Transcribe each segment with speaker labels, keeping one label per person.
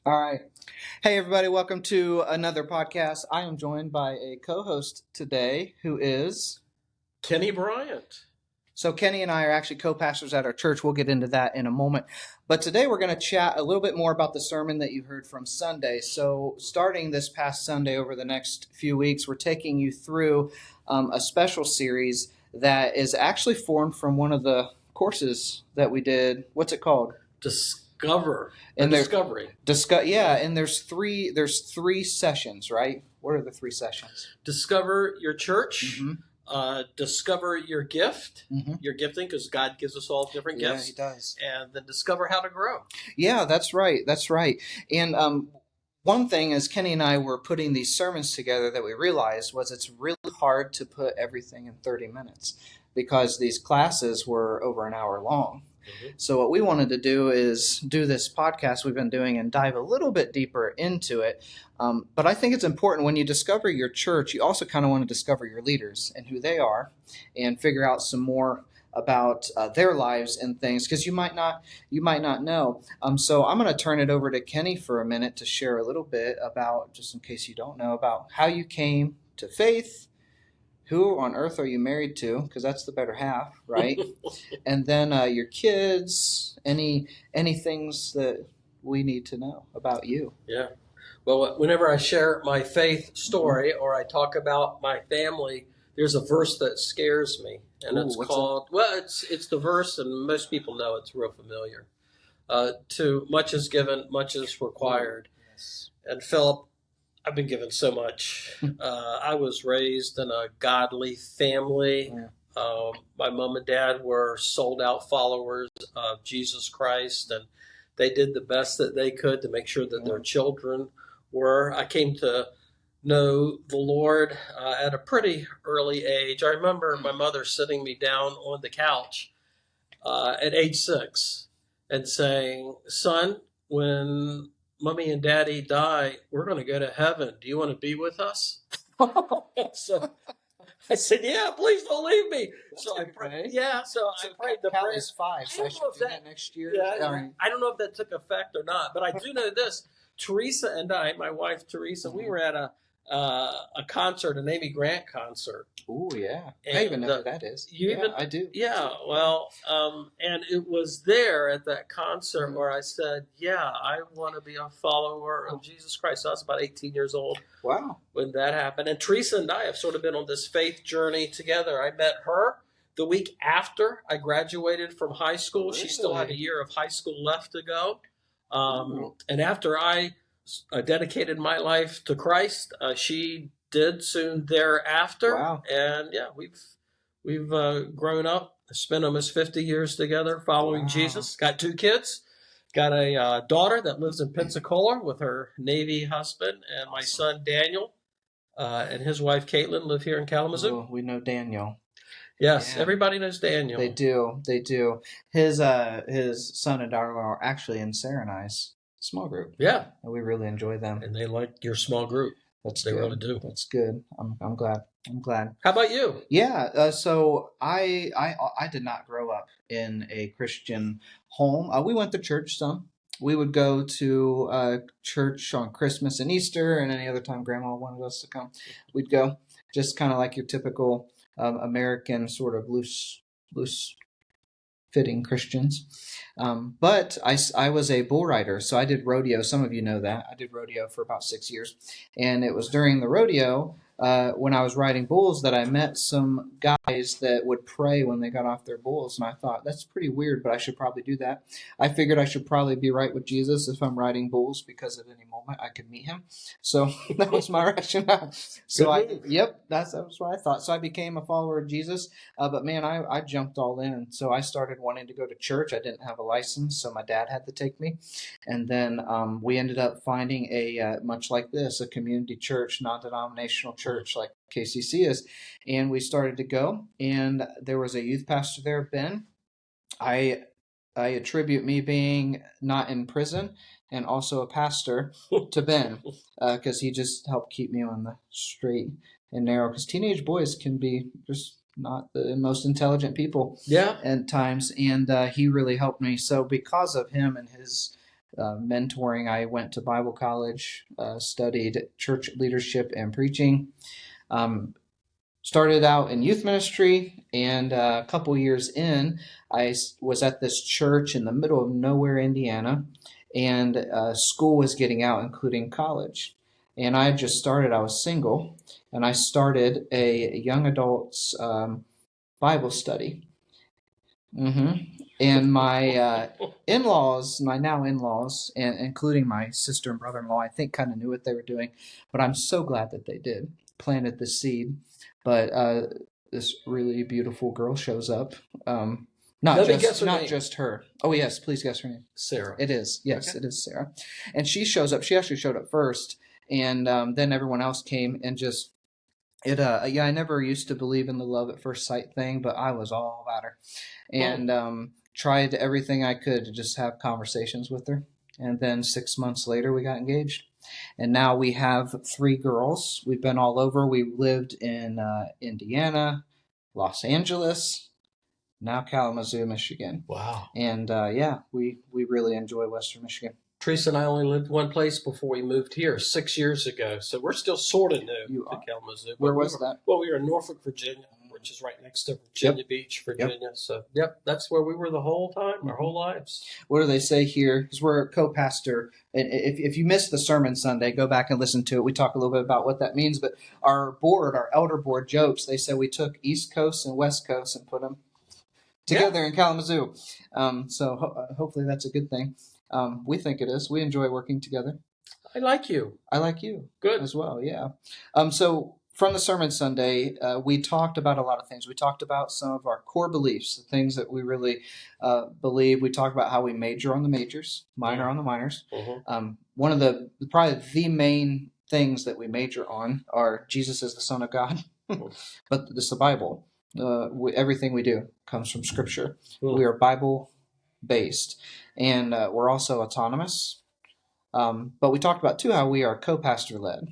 Speaker 1: All right. Hey, everybody. Welcome to another podcast. I am joined by a co-host today who is...
Speaker 2: Kenny Bryant.
Speaker 1: So Kenny and I are actually co-pastors at our church. We'll get into that in a moment. But today we're going to chat a little bit more about the sermon that you heard from Sunday. So starting this past Sunday over the next few weeks, we're taking you through a special series that is actually formed from one of the courses that we did. What's it called?
Speaker 2: Discovery.
Speaker 1: And there's three sessions, right? What are the three sessions?
Speaker 2: Discover your church.
Speaker 1: Mm-hmm.
Speaker 2: Discover your gift,
Speaker 1: Mm-hmm.
Speaker 2: your gifting, because God gives us all different gifts.
Speaker 1: Yeah, He does.
Speaker 2: And then discover how to grow.
Speaker 1: Yeah, that's right. That's right. And one thing as Kenny and I were putting these sermons together that we realized was it's really hard to put everything in 30 minutes because these classes were over an hour long. Mm-hmm. So what we wanted to do is do this podcast we've been doing and dive a little bit deeper into it. But I think it's important when you discover your church, you also kind of want to discover your leaders and who they are and figure out some more about their lives and things because you might not know. So I'm going to turn it over to Kenny for a minute to share a little bit about, just in case you don't know, about how you came to faith. Who on earth are you married to? Because that's the better half, right? And then your kids, any things that we need to know about you.
Speaker 2: Yeah. Well, whenever I share my faith story or I talk about my family, there's a verse that scares me. And it's called, it's the verse, and most people know it's real familiar. To much is given, much is required. Yes. And Philip, I've been given so much. I was raised in a godly family. Yeah. My mom and dad were sold-out followers of Jesus Christ, and they did the best that they could to make sure that their children were. I came to know the Lord at a pretty early age. I remember my mother sitting me down on the couch at age 6 and saying, "Son, when Mommy and Daddy die, we're going to go to heaven. Do you want to be with us?" So I said, "Yeah, please don't leave me." So I prayed. Yeah, so I prayed the prayer.
Speaker 1: Is 5, so I should do that next year.
Speaker 2: Yeah, I don't know if that took effect or not, but I do know this. Teresa and I, my wife Teresa, we were at a concert, an Amy Grant concert.
Speaker 1: Oh yeah, and I even know who that is. I do.
Speaker 2: Yeah, well, and it was there at that concert where I said, "Yeah, I want to be a follower of Jesus Christ." So I was about 18 years old.
Speaker 1: Wow,
Speaker 2: when that happened. And Teresa and I have sort of been on this faith journey together. I met her the week after I graduated from high school. Really? She still had a year of high school left to go. And after I dedicated my life to Christ, she did soon thereafter.
Speaker 1: Wow.
Speaker 2: And yeah, we've grown up, spent almost 50 years together following Jesus. Got 2 kids. Got a daughter that lives in Pensacola with her Navy husband, and my son Daniel and his wife Caitlin live here in Kalamazoo.
Speaker 1: Oh, we know Daniel.
Speaker 2: Yes, everybody knows Daniel.
Speaker 1: They do. His son and daughter are actually in Sarah and I's small group.
Speaker 2: Yeah,
Speaker 1: and we really enjoy them.
Speaker 2: And they like your small group. They really do.
Speaker 1: That's good. I'm glad. How
Speaker 2: about you?
Speaker 1: Yeah. So I did not grow up in a Christian home. We went to church some. We would go to church on Christmas and Easter, and any other time Grandma wanted us to come, we'd go. Just kind of like your typical American sort of loose fitting Christians. But I was a bull rider, so I did rodeo. Some of you know that. I did rodeo for about 6 years. And it was during the rodeo when I was riding bulls that I met some guys that would pray when they got off their bulls. And I thought, that's pretty weird, but I should probably do that. I figured I should probably be right with Jesus if I'm riding bulls because at any moment I could meet him. So that was my rationale. So that was what I thought. So I became a follower of Jesus. But man, I jumped all in. So I started wanting to go to church. I didn't have a license, so my dad had to take me. And then we ended up finding a, much like this, a community church, non-denominational church like KCC is. And we started to go. And there was a youth pastor there, Ben. I attribute me being not in prison and also a pastor to Ben because he just helped keep me on the straight and narrow because teenage boys can be just not the most intelligent people at times, and he really helped me. So because of him and his mentoring. I went to Bible college, studied church leadership and preaching. Started out in youth ministry, and a couple years in, I was at this church in the middle of nowhere, Indiana, and school was getting out, including college. And I just started, I was single, and I started a young adults Bible study. And my in-laws, my now in-laws, and including my sister and brother-in-law, I think kind of knew what they were doing, but I'm so glad that they did, planted the seed. But this really beautiful girl shows up. Not just her. Oh yes, please guess her name.
Speaker 2: Sarah.
Speaker 1: It is. Yes, okay. It is Sarah. And she shows up. She actually showed up first, and then everyone else came and just. I never used to believe in the love at first sight thing, but I was all about her, and tried everything I could to just have conversations with her. And then 6 months later, we got engaged, and now we have 3 girls. We've been all over. We lived in Indiana, Los Angeles, now Kalamazoo, Michigan.
Speaker 2: Wow!
Speaker 1: And we really enjoy Western Michigan.
Speaker 2: Teresa and I only lived one place before we moved here 6 years ago, so we're still sort of new to Kalamazoo.
Speaker 1: Where was that?
Speaker 2: Well, we were in Norfolk, Virginia, which is right next to Virginia Beach, Virginia. Yep. So, that's where we were the whole time, our whole lives.
Speaker 1: What do they say here? Because we're a co-pastor, and if you missed the sermon Sunday, go back and listen to it. We talk a little bit about what that means, but our elder board jokes. They said we took East Coast and West Coast and put them together in Kalamazoo. So hopefully that's a good thing. We think it is. We enjoy working together.
Speaker 2: I like you.
Speaker 1: I like you.
Speaker 2: Good.
Speaker 1: As well, yeah. So from the Sermon Sunday, we talked about a lot of things. We talked about some of our core beliefs, the things that we really believe. We talked about how we major on the majors, minor on the minors. One of probably the main things that we major on are Jesus is the Son of God. But this is the Bible. Everything we do comes from Scripture. We are Bible-based. And we're also autonomous. But we talked about, too, how we are co-pastor led.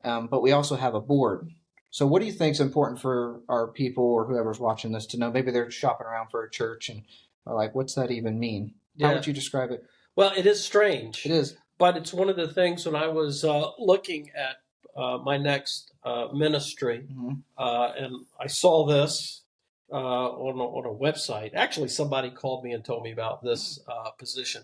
Speaker 1: But we also have a board. So what do you think is important for our people or whoever's watching this to know? Maybe they're shopping around for a church and are like, what's that even mean? How would you describe it?
Speaker 2: Well, it is strange.
Speaker 1: It is.
Speaker 2: But it's one of the things when I was looking at my next ministry, and I saw this on a website. Actually, somebody called me and told me about this position.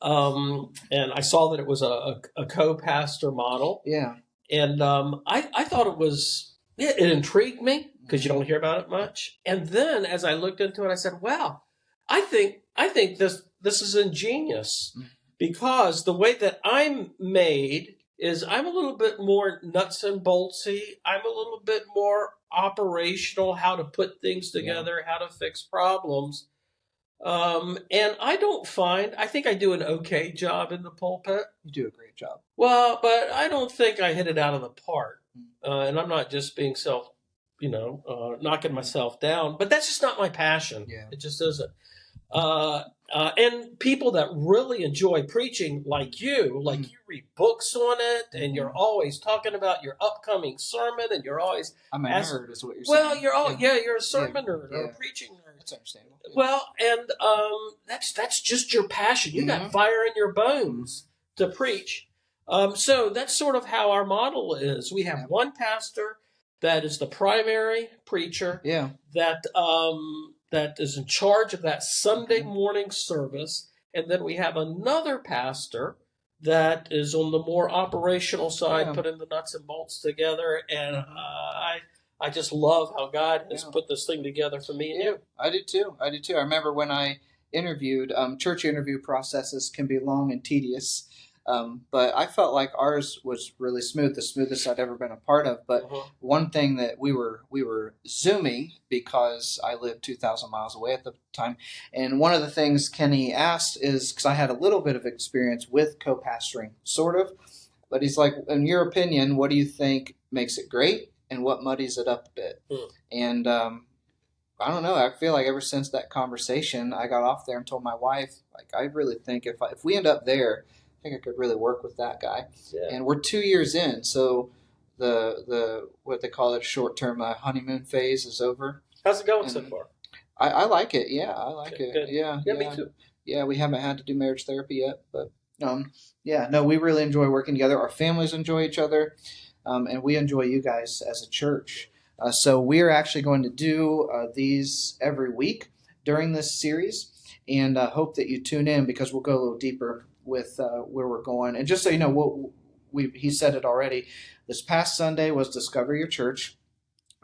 Speaker 2: And I saw that it was a co-pastor model.
Speaker 1: Yeah. And
Speaker 2: I thought it intrigued me because you don't hear about it much. And then as I looked into it, I said, wow, I think this is ingenious because the way that I'm made is I'm a little bit more nuts and boltsy. I'm a little bit more operational, how to put things together, how to fix problems. And I think I do an okay job in the pulpit.
Speaker 1: You do a great job.
Speaker 2: Well, but I don't think I hit it out of the park. And I'm not just being knocking myself down, but that's just not my passion.
Speaker 1: Yeah.
Speaker 2: It just isn't. And people that really enjoy preaching like you read books on it and you're always talking about your upcoming sermon and you're always...
Speaker 1: I'm a nerd is what you're saying.
Speaker 2: Well, you're a sermon nerd or a preaching nerd.
Speaker 1: That's understandable. Yeah.
Speaker 2: Well, and that's just your passion. You got fire in your bones to preach. So that's sort of how our model is. We have one pastor that is the primary preacher that is in charge of that Sunday morning service. And then we have another pastor that is on the more operational side, putting the nuts and bolts together. And I just love how God has put this thing together for me and you.
Speaker 1: I do too. I remember when I interviewed, church interview processes can be long and tedious. But I felt like ours was really smooth, the smoothest I'd ever been a part of. But one thing that we were Zooming because I lived 2,000 miles away at the time. And one of the things Kenny asked is, because I had a little bit of experience with co-pastoring, sort of. But he's like, in your opinion, what do you think makes it great and what muddies it up a bit? And I don't know. I feel like ever since that conversation, I got off there and told my wife, like, I really think if we end up there, I think I could really work with that guy. Yeah. And we're 2 years in, so the what they call it, short-term honeymoon phase is over.
Speaker 2: How's it going so far?
Speaker 1: I like it. Yeah, I like it.
Speaker 2: Good.
Speaker 1: Yeah,
Speaker 2: me too.
Speaker 1: Yeah, we haven't had to do marriage therapy yet, but Yeah, no, we really enjoy working together. Our families enjoy each other, and we enjoy you guys as a church. So we are actually going to do these every week during this series, and hope that you tune in because we'll go a little deeper with where we're going. And just so you know, he said it already. This past Sunday was Discover Your Church.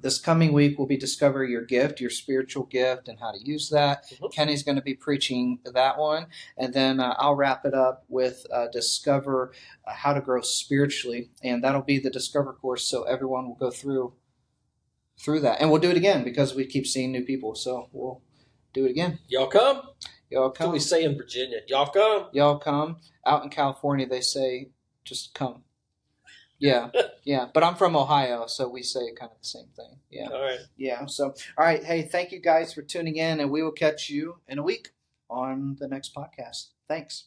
Speaker 1: This coming week will be Discover Your Gift, your spiritual gift, and how to use that. Mm-hmm. Kenny's going to be preaching that one. And then I'll wrap it up with Discover How to Grow Spiritually. And that'll be the Discover course, so everyone will go through that. And we'll do it again because we keep seeing new people. So we'll do it again.
Speaker 2: Y'all come?
Speaker 1: Y'all come.
Speaker 2: That's what we say in Virginia. Y'all come?
Speaker 1: Y'all come. Out in California, they say, just come. Yeah, yeah. But I'm from Ohio, so we say kind of the same thing. Yeah.
Speaker 2: All right.
Speaker 1: Yeah. So, all right. Hey, thank you guys for tuning in, and we will catch you in a week on the next podcast. Thanks.